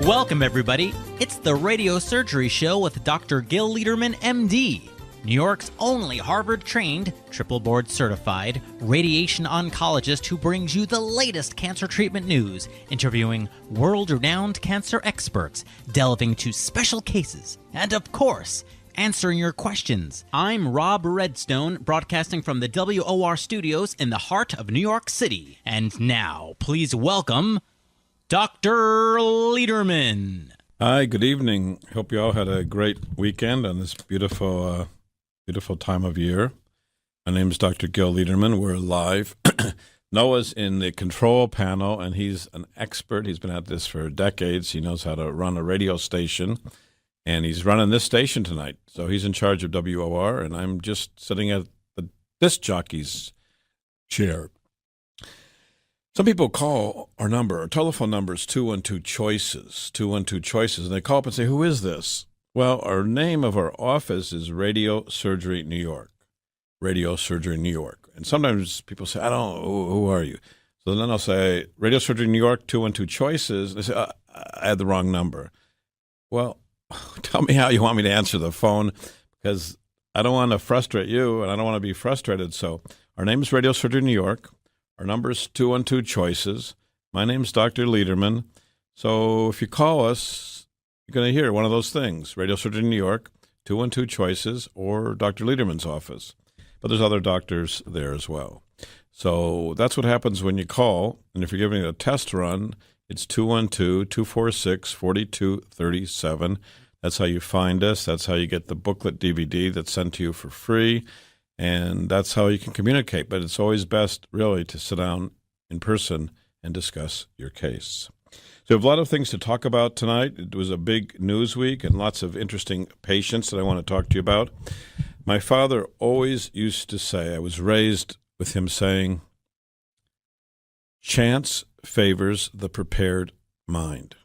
Welcome, everybody. It's the Radio Surgery Show with Dr. Gil Lederman, MD, New York's only Harvard-trained, triple board-certified radiation oncologist who brings you the latest cancer treatment news, interviewing world-renowned cancer experts, delving to special cases, and, of course, answering your questions. I'm Rob Redstone, broadcasting from the WOR studios in the heart of New York City. And now, please welcome Dr. Lederman. Hi, good evening. Hope you all had a great weekend on this beautiful time of year. My name is Dr. Gil Lederman. We're live. Noah's in the control panel, and he's an expert. He's been at this for decades. He knows how to run a radio station, and he's running this station tonight. So he's in charge of WOR, and I'm just sitting at the disc jockey's chair. Some people call our telephone number is 212-CHOICES, 212-CHOICES, and they call up and say, who is this? Well, our name of our office is Radio Surgery New York, Radio Surgery New York. And sometimes people say, I don't know, who are you? So then I'll say, Radio Surgery New York, 212-CHOICES. They say, I had the wrong number. Well, tell me how you want me to answer the phone, because I don't want to frustrate you, and I don't want to be frustrated. So our name is Radio Surgery New York. Our number is 212-CHOICES. My name's Dr. Lederman. So if you call us, you're going to hear one of those things, Radio Surgery New York, 212-CHOICES, or Dr. Lederman's office. But there's other doctors there as well. So that's what happens when you call. And if you're giving a test run, it's 212-246-4237. That's how you find us. That's how you get the booklet DVD that's sent to you for free. And that's how you can communicate. But it's always best, really, to sit down in person and discuss your case. So we have a lot of things to talk about tonight. It was a big news week and lots of interesting patients that I want to talk to you about. My father always used to say, I was raised with him saying, chance favors the prepared mind.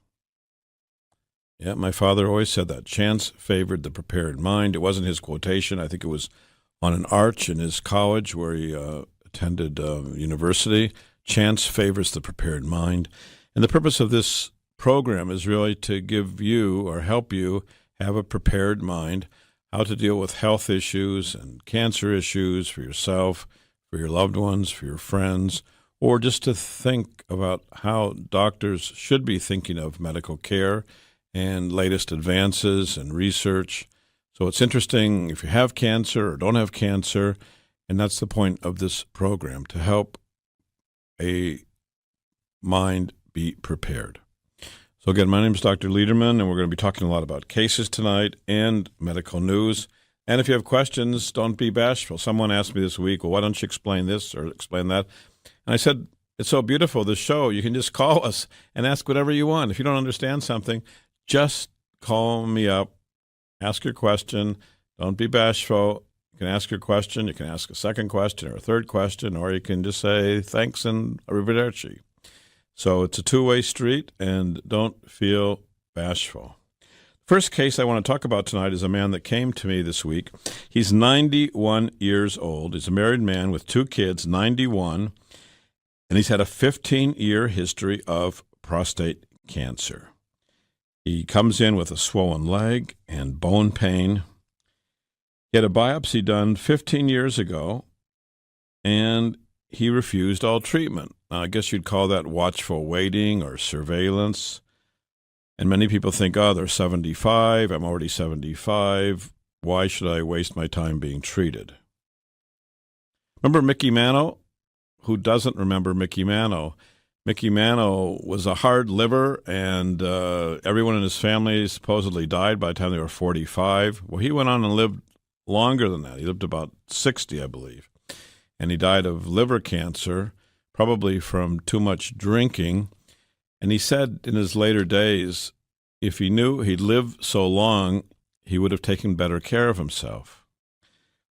Yeah, my father always said that. Chance favored the prepared mind. It wasn't his quotation. I think it was on an arch in his college where he attended university. Chance favors the prepared mind. And the purpose of this program is really to give you or help you have a prepared mind, how to deal with health issues and cancer issues for yourself, for your loved ones, for your friends, or just to think about how doctors should be thinking of medical care and latest advances and research. So it's interesting if you have cancer or don't have cancer, and that's the point of this program, to help a mind be prepared. So again, my name is Dr. Lederman, and we're going to be talking a lot about cases tonight and medical news. And if you have questions, don't be bashful. Someone asked me this week, well, why don't you explain this or explain that? And I said, it's so beautiful, this show. You can just call us and ask whatever you want. If you don't understand something, just call me up. Ask your question. Don't be bashful. You can ask your question. You can ask a second question or a third question, or you can just say thanks and arrivederci. So it's a two-way street, and don't feel bashful. First case I want to talk about tonight is a man that came to me this week. He's 91 years old. He's a married man with 2 kids, 91, and he's had a 15-year history of prostate cancer. He comes in with a swollen leg and bone pain. He had a biopsy done 15 years ago, and he refused all treatment. Now, I guess you'd call that watchful waiting or surveillance. And many people think, oh, they're 75. I'm already 75. Why should I waste my time being treated? Remember Mickey Mantle? Who doesn't remember Mickey Mantle? Mickey Mantle was a hard liver, and everyone in his family supposedly died by the time they were 45. Well, he went on and lived longer than that. He lived about 60, I believe. And he died of liver cancer, probably from too much drinking. And he said in his later days, if he knew he'd live so long, he would have taken better care of himself.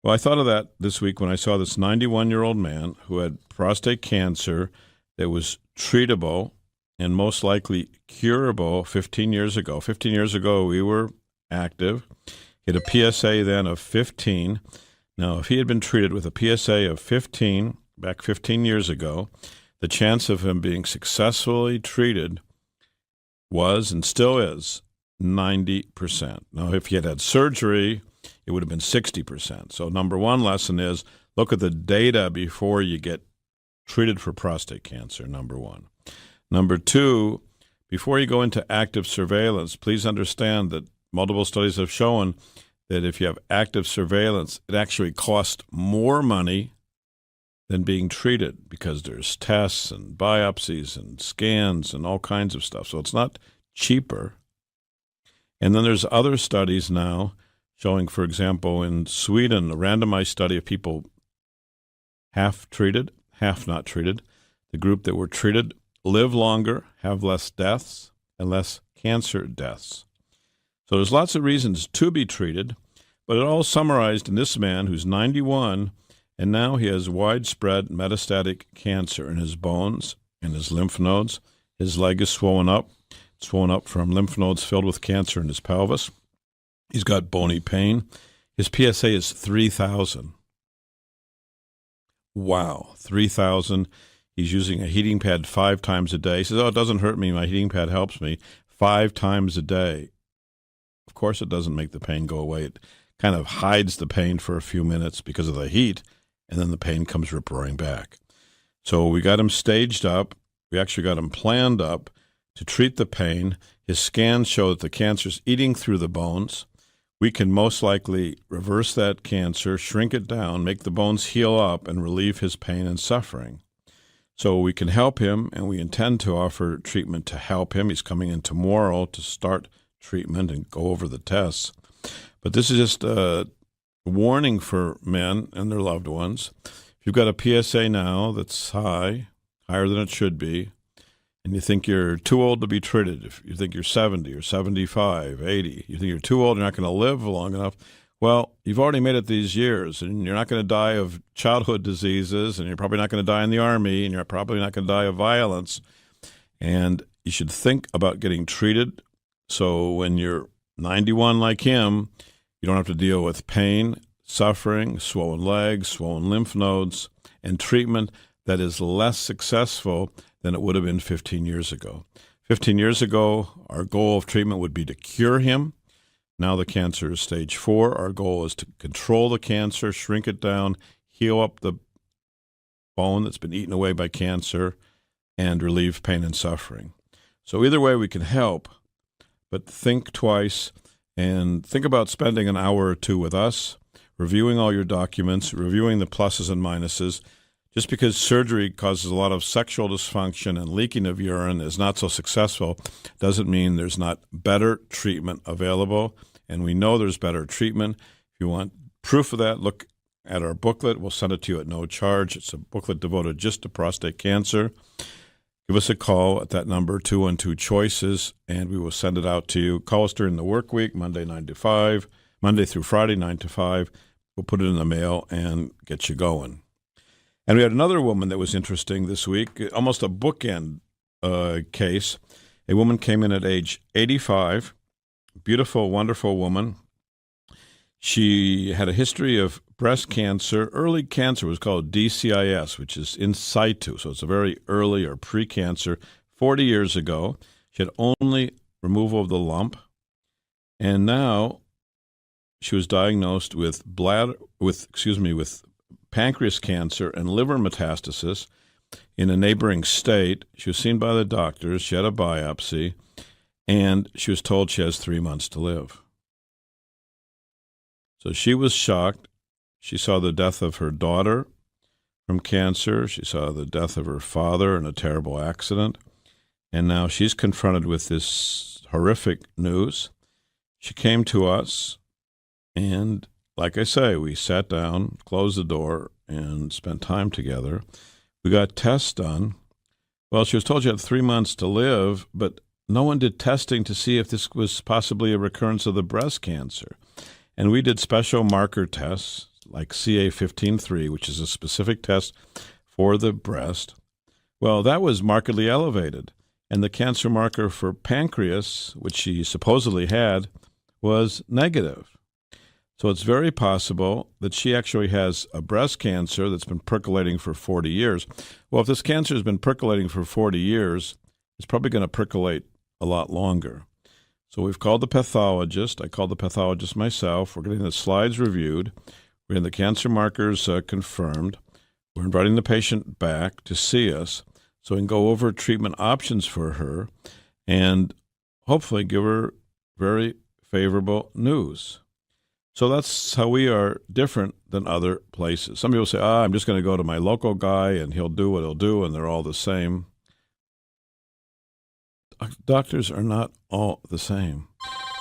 Well, I thought of that this week when I saw this 91-year-old man who had prostate cancer that was treatable and most likely curable 15 years ago. 15 years ago, we were active. He had a PSA then of 15. Now, if he had been treated with a PSA of 15 back 15 years ago, the chance of him being successfully treated was and still is 90%. Now, if you had surgery, it would have been 60%. So number one lesson is look at the data before you get treated for prostate cancer, number one. Number two, before you go into active surveillance, please understand that multiple studies have shown that if you have active surveillance, it actually costs more money than being treated because there's tests and biopsies and scans and all kinds of stuff. So it's not cheaper. And then there's other studies now showing, for example, in Sweden, a randomized study of people half treated, half not treated. The group that were treated live longer, have less deaths, and less cancer deaths. So there's lots of reasons to be treated, but it all summarized in this man who's 91, and now he has widespread metastatic cancer in his bones, in his lymph nodes. His leg is swollen up from lymph nodes filled with cancer in his pelvis. He's got bony pain. His PSA is 3,000. Wow, 3,000. He's using a heating pad 5 times a day. He says, it doesn't hurt me. My heating pad helps me 5 times a day. Of course, it doesn't make the pain go away. It kind of hides the pain for a few minutes because of the heat, and then the pain comes rip-roaring back. So we got him staged up. We actually got him planned up to treat the pain. His scans show that the cancer's eating through the bones. We can most likely reverse that cancer, shrink it down, make the bones heal up, and relieve his pain and suffering. So we can help him, and we intend to offer treatment to help him. He's coming in tomorrow to start treatment and go over the tests. But this is just a warning for men and their loved ones. If you've got a PSA now that's higher than it should be, and you think you're too old to be treated, if you think you're 70 or 75, 80, you think you're too old, you're not going to live long enough, well, you've already made it these years, and you're not going to die of childhood diseases, and you're probably not going to die in the Army, and you're probably not going to die of violence. And you should think about getting treated so when you're 91 like him, you don't have to deal with pain, suffering, swollen legs, swollen lymph nodes, and treatment that is less successful than it would have been 15 years ago. 15 years ago, our goal of treatment would be to cure him. Now the cancer is stage 4. Our goal is to control the cancer, shrink it down, heal up the bone that's been eaten away by cancer, and relieve pain and suffering. So either way we can help, but think twice and think about spending an hour or two with us, reviewing all your documents, reviewing the pluses and minuses. Just because surgery causes a lot of sexual dysfunction and leaking of urine is not so successful doesn't mean there's not better treatment available. And we know there's better treatment. If you want proof of that, look at our booklet. We'll send it to you at no charge. It's a booklet devoted just to prostate cancer. Give us a call at that number, 212-CHOICES, and we will send it out to you. Call us during the work week, Monday through Friday, 9 to 5. We'll put it in the mail and get you going. And we had another woman that was interesting this week, almost a bookend case. A woman came in at age 85, beautiful, wonderful woman. She had a history of breast cancer. Early cancer was called DCIS, which is in situ, so it's a very early or pre-cancer. 40 years ago, she had only removal of the lump, and now she was diagnosed with pancreas cancer and liver metastasis in a neighboring state. She was seen by the doctors. She had a biopsy, and she was told she has 3 months to live. So she was shocked. She saw the death of her daughter from cancer. She saw the death of her father in a terrible accident. And now she's confronted with this horrific news. She came to us, and like I say, we sat down, closed the door, and spent time together. We got tests done. Well, she was told she had 3 months to live, but no one did testing to see if this was possibly a recurrence of the breast cancer. And we did special marker tests like CA15-3, which is a specific test for the breast. Well, that was markedly elevated. And the cancer marker for pancreas, which she supposedly had, was negative. So it's very possible that she actually has a breast cancer that's been percolating for 40 years. Well, if this cancer has been percolating for 40 years, it's probably going to percolate a lot longer. So we've called the pathologist. I called the pathologist myself. We're getting the slides reviewed. We're getting the cancer markers confirmed. We're inviting the patient back to see us so we can go over treatment options for her and hopefully give her very favorable news. So that's how we are different than other places. Some people say, I'm just going to go to my local guy and he'll do what he'll do, and they're all the same. Doctors are not all the same.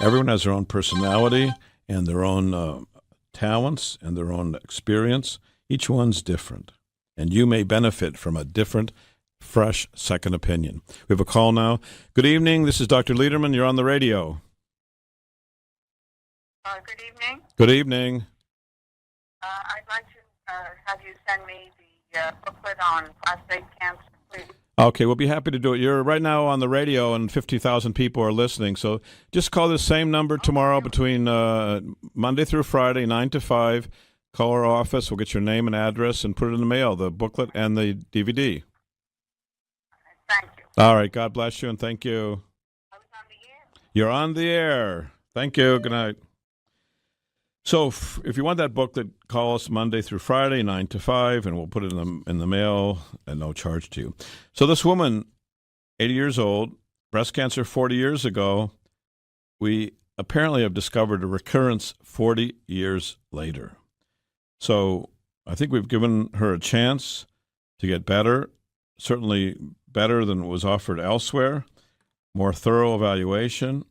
Everyone has their own personality and their own talents and their own experience. Each one's different, and you may benefit from a different, fresh second opinion. We have a call now. Good evening. This is Dr. Liederman. You're on the radio. Good evening. Good evening. I'd like to have you send me the booklet on prostate cancer, please. Okay, we'll be happy to do it. You're right now on the radio, and 50,000 people are listening. So just call this same number tomorrow between Monday through Friday, 9 to 5. Call our office. We'll get your name and address and put it in the mail, the booklet and the DVD. Thank you. All right. God bless you, and thank you. I was on the air. You're on the air. Thank you. Good night. So if you want that booklet, call us Monday through Friday, 9 to 5, and we'll put it in the mail at no charge to you. So this woman, 80 years old, breast cancer 40 years ago, we apparently have discovered a recurrence 40 years later. So I think we've given her a chance to get better, certainly better than was offered elsewhere, more thorough evaluation,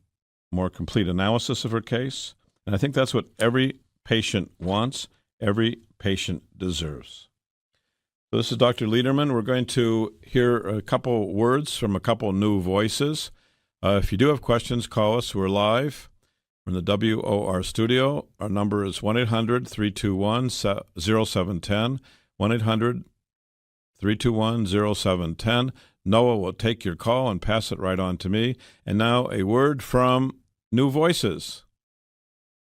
more complete analysis of her case. And I think that's what every patient wants, every patient deserves. So this is Dr. Liederman. We're going to hear a couple words from a couple new voices. If you do have questions, call us. We're live. We're in the WOR studio. Our number is 1-800-321-0710, 1-800-321-0710. Noah will take your call and pass it right on to me. And now a word from new voices.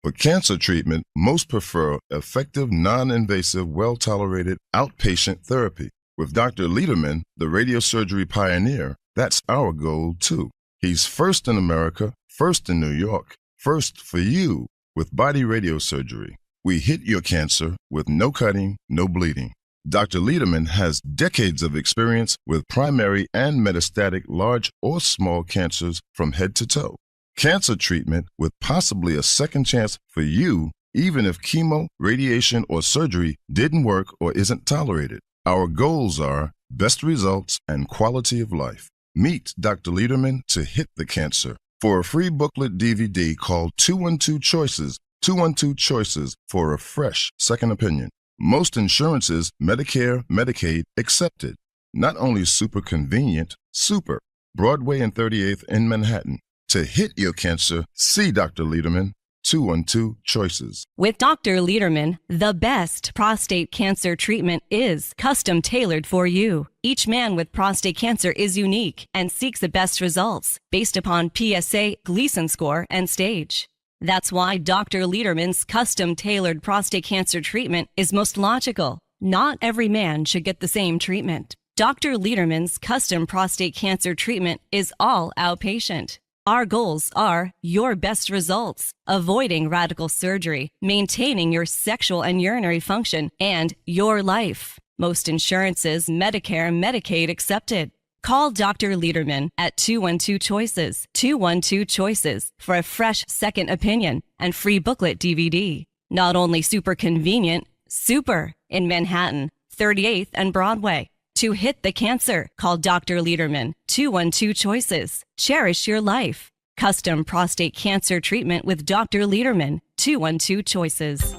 For cancer treatment, most prefer effective, non-invasive, well-tolerated outpatient therapy. With Dr. Liederman, the radiosurgery pioneer, that's our goal, too. He's first in America, first in New York, first for you with body radiosurgery. We hit your cancer with no cutting, no bleeding. Dr. Liederman has decades of experience with primary and metastatic large or small cancers from head to toe. Cancer treatment with possibly a second chance for you, even if chemo, radiation, or surgery didn't work or isn't tolerated. Our goals are best results and quality of life. Meet Dr. Liederman to hit the cancer. For a free booklet DVD, call 212 Choices, 212 Choices for a fresh second opinion. Most insurances, Medicare, Medicaid, accepted. Not only super convenient, super. Broadway and 38th in Manhattan. To hit your cancer, see Dr. Liederman, 212 Choices. With Dr. Liederman, the best prostate cancer treatment is custom tailored for you. Each man with prostate cancer is unique and seeks the best results based upon PSA, Gleason score, and stage. That's why Dr. Liederman's custom tailored prostate cancer treatment is most logical. Not every man should get the same treatment. Dr. Liederman's custom prostate cancer treatment is all outpatient. Our goals are your best results, avoiding radical surgery, maintaining your sexual and urinary function, and your life. Most insurances, Medicare and Medicaid accepted. Call Dr. Liederman at 212 Choices, 212 Choices for a fresh second opinion and free booklet DVD. Not only super convenient, super in Manhattan, 38th and Broadway. To hit the cancer, call Dr. Liederman, 212 Choices. Cherish your life. Custom prostate cancer treatment with Dr. Liederman, 212 Choices.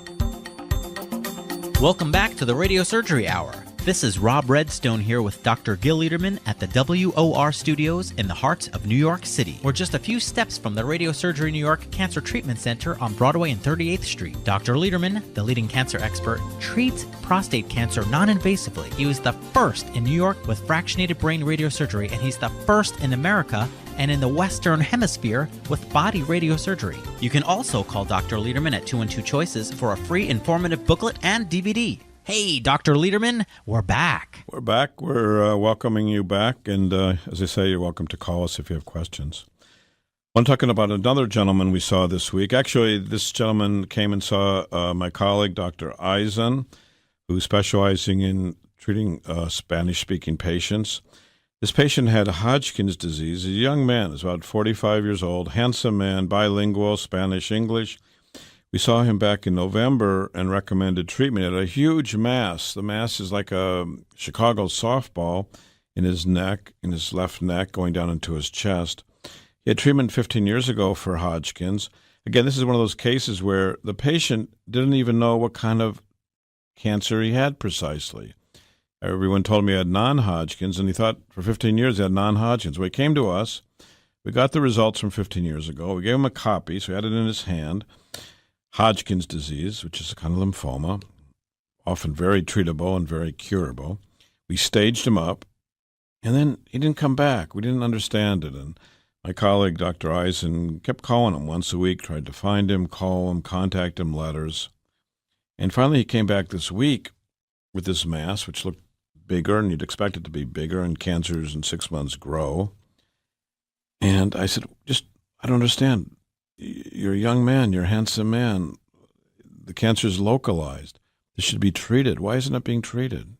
Welcome back to the Radio Surgery Hour. This is Rob Redstone here with Dr. Gil Liederman at the WOR studios in the heart of New York City. We're just a few steps from the Radio Surgery New York Cancer Treatment Center on Broadway and 38th Street. Dr. Liederman, the leading cancer expert, treats prostate cancer non-invasively. He was the first in New York with fractionated brain radiosurgery, and he's the first in America and in the Western Hemisphere with body radiosurgery. You can also call Dr. Liederman at 212 Choices for a free informative booklet and DVD. Hey, Dr. Liederman, we're back. We're back. We're welcoming you back. And as I say, you're welcome to call us if you have questions. I'm talking about another gentleman we saw this week. Actually, this gentleman came and saw my colleague, Dr. Eisen, who's specializing in treating Spanish-speaking patients. This patient had Hodgkin's disease. A young man, is about 45 years old, handsome man, bilingual, Spanish-English. We saw him back in November and recommended treatment. He had a huge mass. The mass is like a Chicago softball in his neck, in his left neck, going down into his chest. He had treatment 15 years ago for Hodgkin's. Again, this is one of those cases where the patient didn't even know what kind of cancer he had precisely. Everyone told him he had non-Hodgkin's, and he thought for 15 years he had non-Hodgkin's. Well, he came to us. We got the results from 15 years ago. We gave him a copy, so he had it in his hand. Hodgkin's disease, which is a kind of lymphoma, often very treatable and very curable. We staged him up, and then he didn't come back. We didn't understand it, and my colleague, Dr. Eisen, kept calling him once a week, tried to find him, call him, contact him, letters. And finally he came back this week with this mass, which looked bigger, and you'd expect it to be bigger, and cancers in 6 months grow. And I said, I don't understand. You're a young man, you're a handsome man. The cancer is localized. This should be treated. Why isn't it being treated?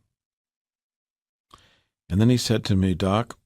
And then he said to me, Doc,